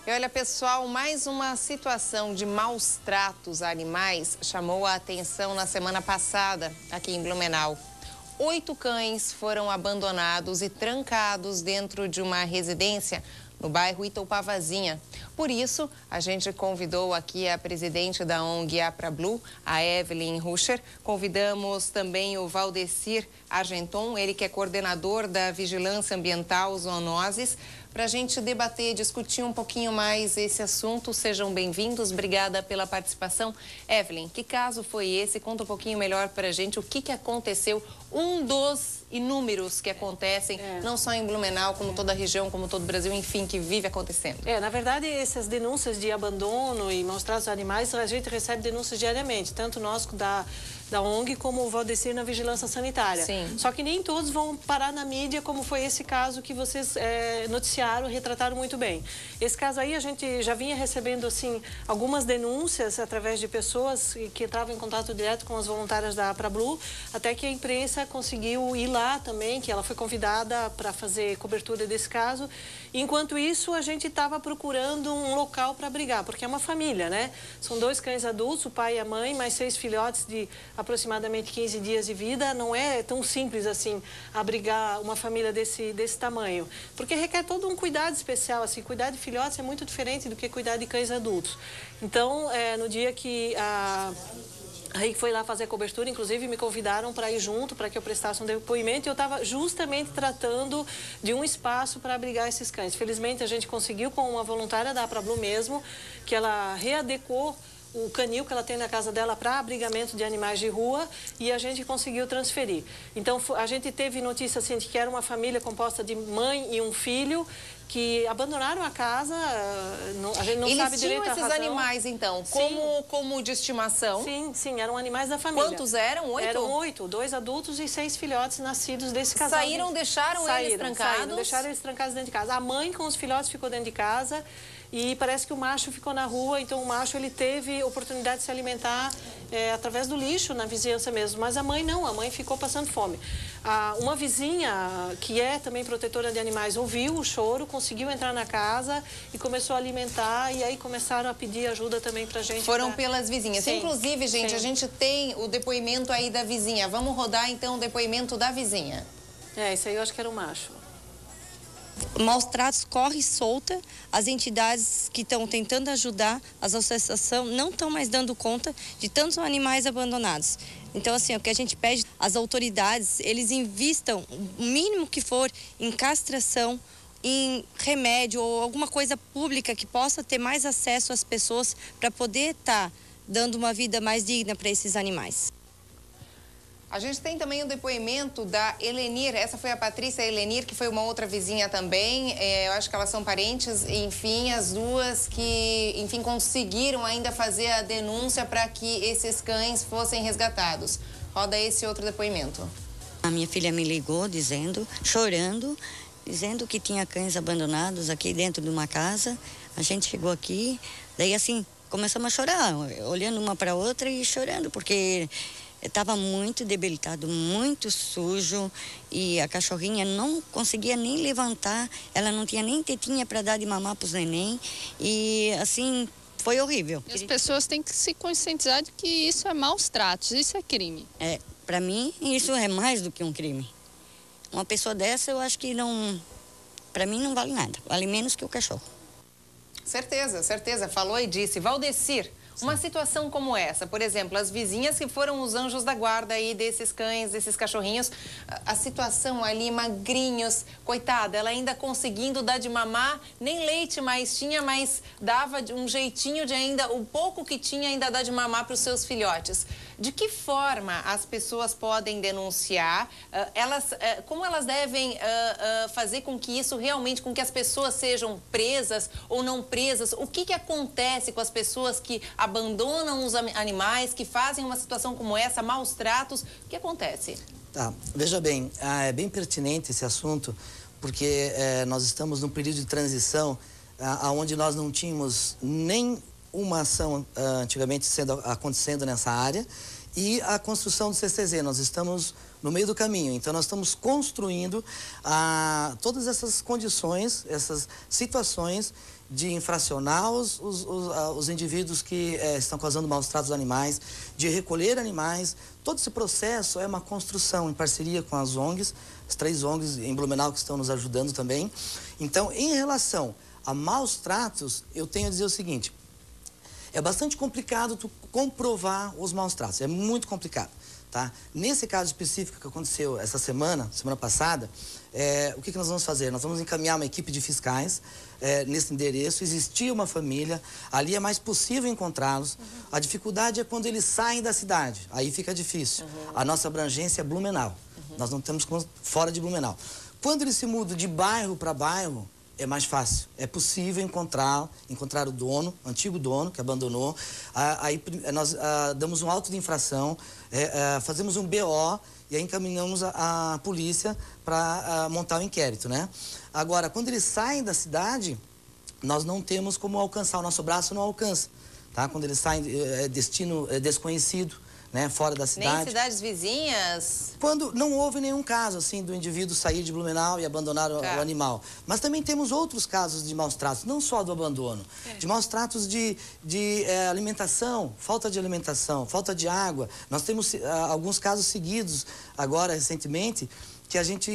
E olha, pessoal, mais uma situação de maus tratos a animais chamou a atenção na semana passada aqui em Blumenau. 8 cães foram abandonados e trancados dentro de uma residência no bairro Itopavazinha. Por isso, a gente convidou aqui a presidente da ONG APRABLU, a Evelyn Ruscher. Convidamos também o Valdecir Argenton, ele que é coordenador da Vigilância Ambiental Zoonoses, para a gente debater, discutir um pouquinho mais esse assunto. Sejam bem-vindos, obrigada pela participação. Evelyn, que caso foi esse? Conta um pouquinho melhor para a gente o que aconteceu. Um dos inúmeros que acontecem, não só em Blumenau, como toda a região, como todo o Brasil, enfim, que vive acontecendo. Na verdade, essas denúncias de abandono e maus tratos aos animais, a gente recebe denúncias diariamente, tanto nós da ONG como o Valdecir na Vigilância Sanitária. Sim. Só que nem todos vão parar na mídia, como foi esse caso que vocês noticiaram, retrataram muito bem. Esse caso aí, a gente já vinha recebendo, assim, algumas denúncias através de pessoas que entravam em contato direto com as voluntárias da APRABLU, até que a imprensa conseguiu ir lá também, que ela foi convidada para fazer cobertura desse caso. Enquanto isso, a gente estava procurando um local para abrigar, porque é uma família, né? São 2 cães adultos, o pai e a mãe, mais 6 filhotes de aproximadamente 15 dias de vida. Não é tão simples assim abrigar uma família desse tamanho, porque requer todo um cuidado especial, assim. Cuidar de filhotes é muito diferente do que cuidar de cães adultos. Então, no dia que aí foi lá fazer a cobertura, inclusive me convidaram para ir junto, para que eu prestasse um depoimento, e eu estava justamente tratando de um espaço para abrigar esses cães. Felizmente a gente conseguiu, com uma voluntária da APRABLU mesmo, que ela readequou o canil que ela tem na casa dela para abrigamento de animais de rua, e a gente conseguiu transferir. Então a gente teve notícia assim de que era uma família composta de mãe e um filho que abandonaram a casa. A gente não sabe direito a razão. Eles tinham esses animais, então, como de estimação? Sim, eram animais da família. Quantos eram? 8? Eram 8, 2 adultos e 6 filhotes nascidos desse casal. Deixaram eles trancados? Deixaram eles trancados dentro de casa. A mãe com os filhotes ficou dentro de casa. E parece que o macho ficou na rua, então o macho ele teve oportunidade de se alimentar através do lixo na vizinhança mesmo. Mas a mãe não, a mãe ficou passando fome. Uma vizinha, que é também protetora de animais, ouviu o choro, conseguiu entrar na casa e começou a alimentar, e aí começaram a pedir ajuda também pra gente. Foram pelas vizinhas. Sim, inclusive, gente, a gente tem o depoimento aí da vizinha. Vamos rodar então o depoimento da vizinha. Isso aí eu acho que era o macho. Maus tratos corre solta, as entidades que estão tentando ajudar, as associações não estão mais dando conta de tantos animais abandonados. Então, assim, o que a gente pede às autoridades, eles invistam o mínimo que for em castração, em remédio ou alguma coisa pública que possa ter mais acesso às pessoas para poder estar dando uma vida mais digna para esses animais. A gente tem também o depoimento da Helenir. Essa foi a Patrícia Helenir, que foi uma outra vizinha também. Eu acho que elas são parentes. Enfim, as duas que, enfim, conseguiram ainda fazer a denúncia para que esses cães fossem resgatados. Roda esse outro depoimento. A minha filha me ligou chorando, dizendo que tinha cães abandonados aqui dentro de uma casa. A gente chegou aqui, daí assim, começamos a chorar, olhando uma para outra e chorando, porque estava muito debilitado, muito sujo, e a cachorrinha não conseguia nem levantar, ela não tinha nem tetinha para dar de mamar para os neném, e assim, foi horrível. As pessoas têm que se conscientizar de que isso é maus tratos, isso é crime. Para mim, isso é mais do que um crime. Uma pessoa dessa, eu acho que não, para mim não vale nada, vale menos que o cachorro. Certeza, certeza, falou e disse. Valdecir, uma situação como essa, por exemplo, as vizinhas que foram os anjos da guarda aí desses cães, desses cachorrinhos, a situação ali, magrinhos, coitada, ela ainda conseguindo dar de mamar, nem leite mais tinha, mas dava um jeitinho de ainda, o pouco que tinha ainda dar de mamar para os seus filhotes. De que forma as pessoas podem denunciar? Como elas devem fazer com que isso realmente, com que as pessoas sejam presas ou não presas? O que acontece com as pessoas que abandonam os animais, que fazem uma situação como essa, maus tratos? O que acontece? Tá, veja bem, é bem pertinente esse assunto, porque nós estamos num período de transição onde nós não tínhamos nem uma ação antigamente acontecendo nessa área, e a construção do CCZ. Nós estamos no meio do caminho, então nós estamos construindo todas essas condições, essas situações de infracionar os indivíduos que estão causando maus tratos aos animais, de recolher animais. Todo esse processo é uma construção em parceria com as ONGs, as 3 ONGs em Blumenau que estão nos ajudando também. Então, em relação a maus tratos, eu tenho a dizer o seguinte: é bastante complicado tu comprovar os maus tratos, é muito complicado, tá? Nesse caso específico que aconteceu essa semana passada, o que nós vamos fazer? Nós vamos encaminhar uma equipe de fiscais nesse endereço. Existia uma família, ali é mais possível encontrá-los. A dificuldade é quando eles saem da cidade, aí fica difícil. A nossa abrangência é Blumenau, nós não temos como fora de Blumenau. Quando eles se mudam de bairro para bairro, é mais fácil. É possível encontrar o dono, o antigo dono que abandonou. Aí nós damos um auto de infração, fazemos um BO e aí encaminhamos a polícia para montar o inquérito, né? Agora, quando eles saem da cidade, nós não temos como alcançar, o nosso braço não alcança, tá? Quando eles saem, destino desconhecido, né, fora da cidade. Nem cidades vizinhas? Quando não houve nenhum caso, assim, do indivíduo sair de Blumenau e abandonar o animal. Mas também temos outros casos de maus tratos, não só do abandono. De maus tratos de alimentação, falta de alimentação, falta de água. Nós temos alguns casos seguidos, agora, recentemente, que a gente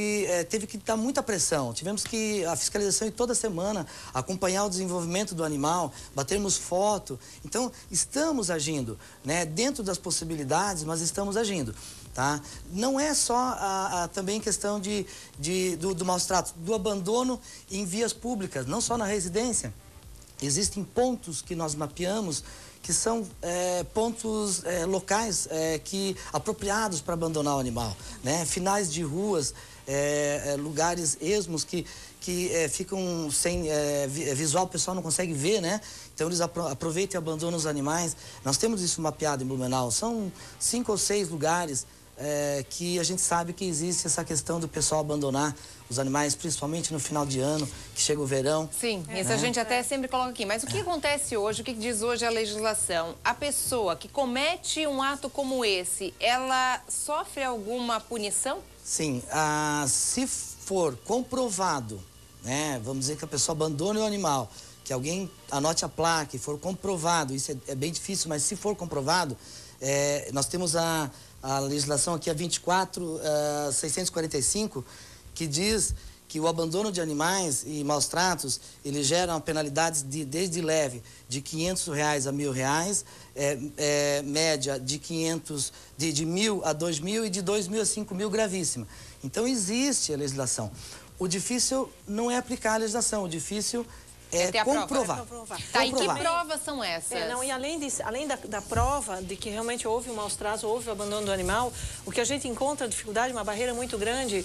teve que dar muita pressão. Tivemos que a fiscalização ir toda semana, acompanhar o desenvolvimento do animal, batermos foto. Então, estamos agindo, né, dentro das possibilidades, mas estamos agindo, tá? Não é só também questão do maus trato, do abandono em vias públicas, não só na residência. Existem pontos que nós mapeamos que são pontos locais apropriados para abandonar o animal, né? Finais de ruas, lugares esmos que ficam sem visual, o pessoal não consegue ver, né? Então eles aproveitam e abandonam os animais. Nós temos isso mapeado em Blumenau, são 5 ou 6 lugares que a gente sabe que existe essa questão do pessoal abandonar os animais, principalmente no final de ano, que chega o verão. Sim, isso a gente até sempre coloca aqui. Mas o que acontece hoje, o que diz hoje a legislação? A pessoa que comete um ato como esse, ela sofre alguma punição? Sim, se for comprovado, né, vamos dizer que a pessoa abandone o animal, que alguém anote a placa e for comprovado, isso é bem difícil, mas se for comprovado, nós temos a legislação aqui, a 24.645, que diz que o abandono de animais e maus tratos, ele gera penalidades desde leve de R$500 a R$1.000, média de 1.000 a 2.000 e de 2.000 a 5.000 gravíssima. Então existe a legislação. O difícil não é aplicar a legislação, o difícil é comprovar. Tá, e que provas são essas? E além da prova de que realmente houve um maus tratos, houve o abandono do animal, o que a gente encontra dificuldade, uma barreira muito grande,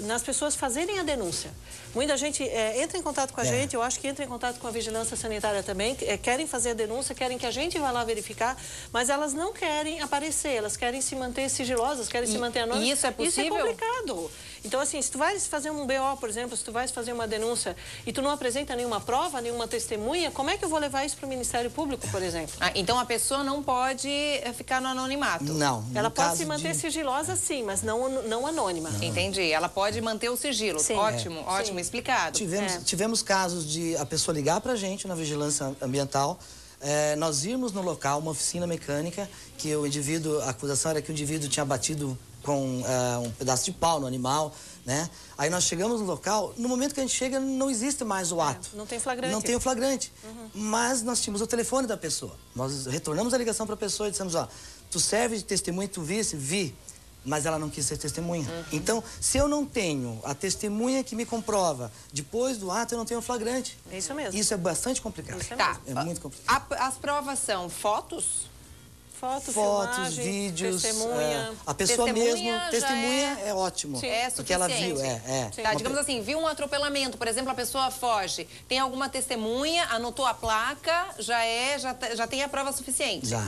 nas pessoas fazerem a denúncia. Muita gente entra em contato com a gente, eu acho que entra em contato com a vigilância sanitária também, querem fazer a denúncia, querem que a gente vá lá verificar, mas elas não querem aparecer, elas querem se manter sigilosas, querem se manter anônimas. E isso é possível? Isso é complicado. Então, assim, se tu vais fazer um BO, por exemplo, se tu vais fazer uma denúncia e tu não apresenta nenhuma prova, nenhuma testemunha, como é que eu vou levar isso para o Ministério Público, por exemplo? Então a pessoa não pode ficar no anonimato? Não. Ela pode se manter sigilosa, sim, mas não anônima. Não. Entendi. Ela pode manter o sigilo. Sim. Ótimo explicado. Tivemos casos de a pessoa ligar para a gente na vigilância ambiental, nós irmos no local, uma oficina mecânica, que a acusação era que o indivíduo tinha batido com um pedaço de pau no animal, né? Aí nós chegamos no local, no momento que a gente chega, não existe mais o ato. Não tem flagrante. Não tem o flagrante. Mas nós tínhamos o telefone da pessoa. Nós retornamos a ligação para a pessoa e dissemos, tu serve de testemunha, tu visse? Vi. Mas ela não quis ser testemunha. Então, se eu não tenho a testemunha que me comprova, depois do ato eu não tenho o flagrante. É isso mesmo. Isso é bastante complicado. É muito complicado. As provas são fotos? Fotos, vídeos, testemunha. A pessoa testemunha é ótimo. Sim, é porque ela viu, Tá, digamos assim, viu um atropelamento, por exemplo, a pessoa foge, tem alguma testemunha, anotou a placa, já tem a prova suficiente. Já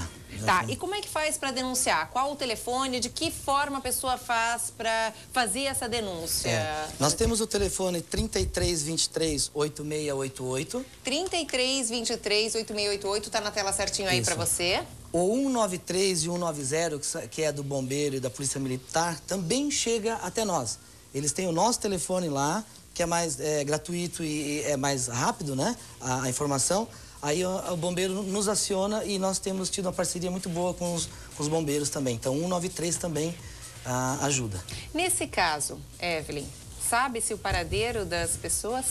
tá, tem. E como é que faz para denunciar? Qual o telefone? De que forma a pessoa faz para fazer essa denúncia? Nós temos o telefone 3323-8688. 3323-8688, tá na tela certinho aí para você. O 193 e 190, que é do Bombeiro e da Polícia Militar, também chega até nós. Eles têm o nosso telefone lá, que é mais gratuito e é mais rápido, né? A informação. Aí o bombeiro nos aciona e nós temos tido uma parceria muito boa com os bombeiros também. Então, 193 também ajuda. Nesse caso, Evelyn, sabe-se o paradeiro das pessoas?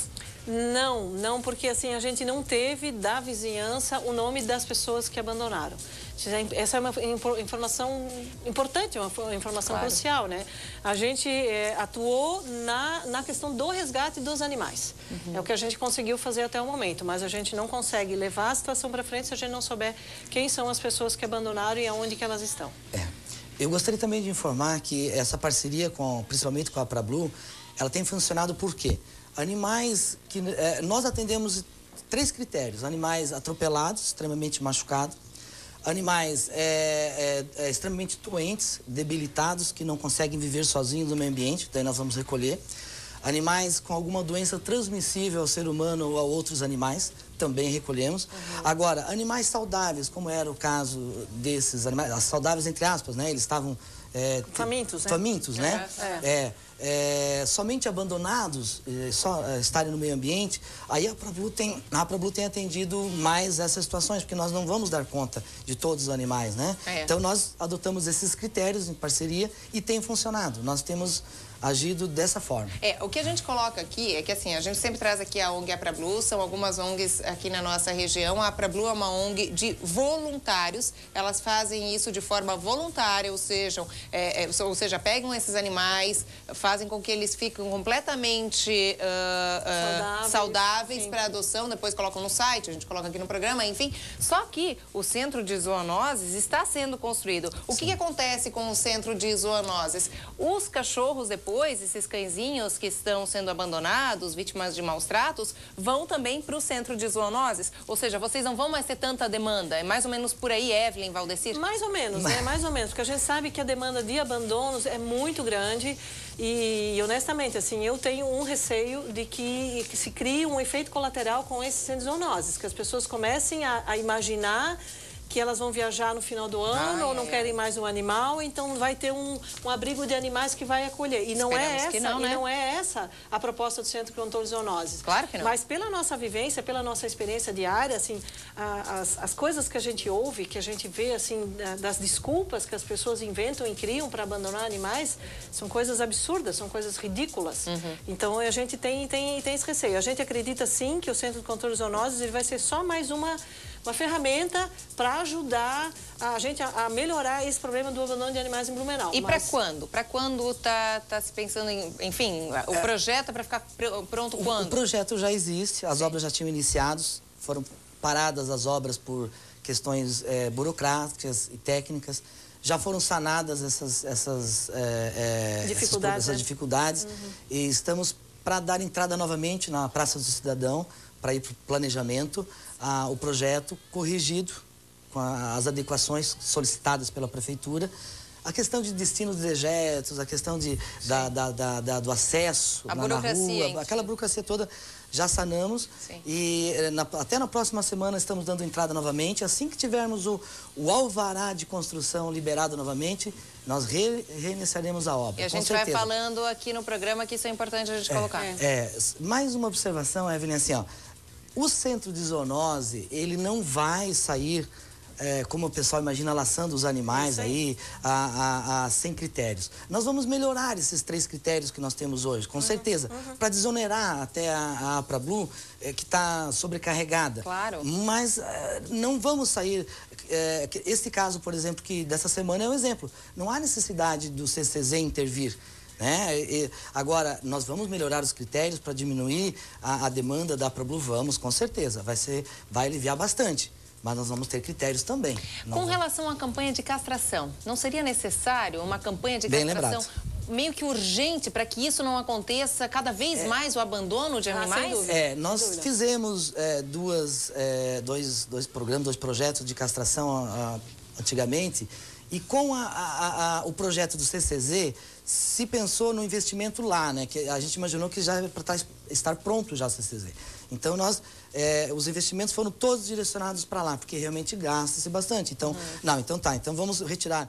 Não, porque assim, a gente não teve da vizinhança o nome das pessoas que abandonaram. Essa é uma informação importante, uma informação crucial, né? A gente atuou na questão do resgate dos animais. É o que a gente conseguiu fazer até o momento, mas a gente não consegue levar a situação para frente se a gente não souber quem são as pessoas que abandonaram e aonde que elas estão. Eu gostaria também de informar que essa parceria, principalmente com a APRABLU, ela tem funcionado por quê? Animais que... nós atendemos 3 critérios. Animais atropelados, extremamente machucados. Animais extremamente doentes, debilitados, que não conseguem viver sozinhos no meio ambiente. Daí nós vamos recolher. Animais com alguma doença transmissível ao ser humano ou a outros animais, também recolhemos. Agora, animais saudáveis, como era o caso desses animais, saudáveis entre aspas, né? Eles estavam... famintos, né? Famintos, né? Somente abandonados, só estarem no meio ambiente, aí a APRABLU tem atendido mais essas situações, porque nós não vamos dar conta de todos os animais, né? Então nós adotamos esses critérios em parceria e tem funcionado. Nós temos agido dessa forma. O que a gente coloca aqui é que assim, a gente sempre traz aqui a ONG APRABLU, são algumas ONGs aqui na nossa região. A APRABLU é uma ONG de voluntários, elas fazem isso de forma voluntária, ou seja, pegam esses animais, fazem com que eles fiquem completamente saudáveis para adoção, depois colocam no site, a gente coloca aqui no programa, enfim. Só que o centro de zoonoses está sendo construído. O que acontece com o centro de zoonoses? Os cachorros depois, esses cãezinhos que estão sendo abandonados, vítimas de maus tratos, vão também para o centro de zoonoses. Ou seja, vocês não vão mais ter tanta demanda. É mais ou menos por aí, Evelyn, Valdecir? Mais ou menos, né? Mais ou menos. Porque a gente sabe que a demanda de abandonos é muito grande e, honestamente, assim, eu tenho um receio de que se crie um efeito colateral com esses centros de zoonoses. Que as pessoas comecem a imaginar que elas vão viajar no final do ano ou não querem mais um animal, então vai ter um abrigo de animais que vai acolher. E não é essa a proposta do Centro de Controle de Zoonoses. Claro que não. Mas pela nossa vivência, pela nossa experiência diária, assim, as coisas que a gente ouve, que a gente vê, assim, das desculpas que as pessoas inventam e criam para abandonar animais, são coisas absurdas, são coisas ridículas. Então a gente tem esse receio. A gente acredita sim que o Centro de Controle de Zoonoses ele vai ser só mais uma ferramenta para ajudar a gente a melhorar esse problema do abandono de animais em Blumenau. E para quando? Para quando tá se pensando em, enfim, o projeto é para ficar pronto quando? O projeto já existe, as obras já tinham iniciados, foram paradas as obras por questões burocráticas e técnicas, já foram sanadas essas dificuldades e estamos para dar entrada novamente na Praça do Cidadão, para ir para o planejamento, o projeto corrigido com as adequações solicitadas pela Prefeitura. A questão de destino de dejetos, a questão do acesso na rua, aquela burocracia toda, já sanamos. E até na próxima semana estamos dando entrada novamente. Assim que tivermos o alvará de construção liberado novamente, nós reiniciaremos a obra. E a gente vai falando aqui no programa que isso é importante a gente colocar. Mais uma observação, Evelyn, assim, ó. O centro de zoonose, ele não vai sair, como o pessoal imagina, laçando os animais aí, sem critérios. Nós vamos melhorar esses 3 critérios que nós temos hoje, com certeza, para desonerar até a APRABLU, que está sobrecarregada. Claro. Mas não vamos sair... esse caso, por exemplo, que dessa semana é um exemplo. Não há necessidade do CCZ intervir. Agora, nós vamos melhorar os critérios para diminuir a demanda da APRABLU, vamos, com certeza. Vai aliviar bastante, mas nós vamos ter critérios também. Com relação à campanha de castração, não seria necessário uma campanha de castração meio que urgente para que isso não aconteça cada vez mais o abandono de animais? Nós fizemos dois projetos de castração antigamente E com o projeto do CCZ, se pensou no investimento lá, né? Que a gente imaginou que já era para estar pronto já o CCZ. Então, os investimentos foram todos direcionados para lá, porque realmente gasta-se bastante. Então, então vamos retirar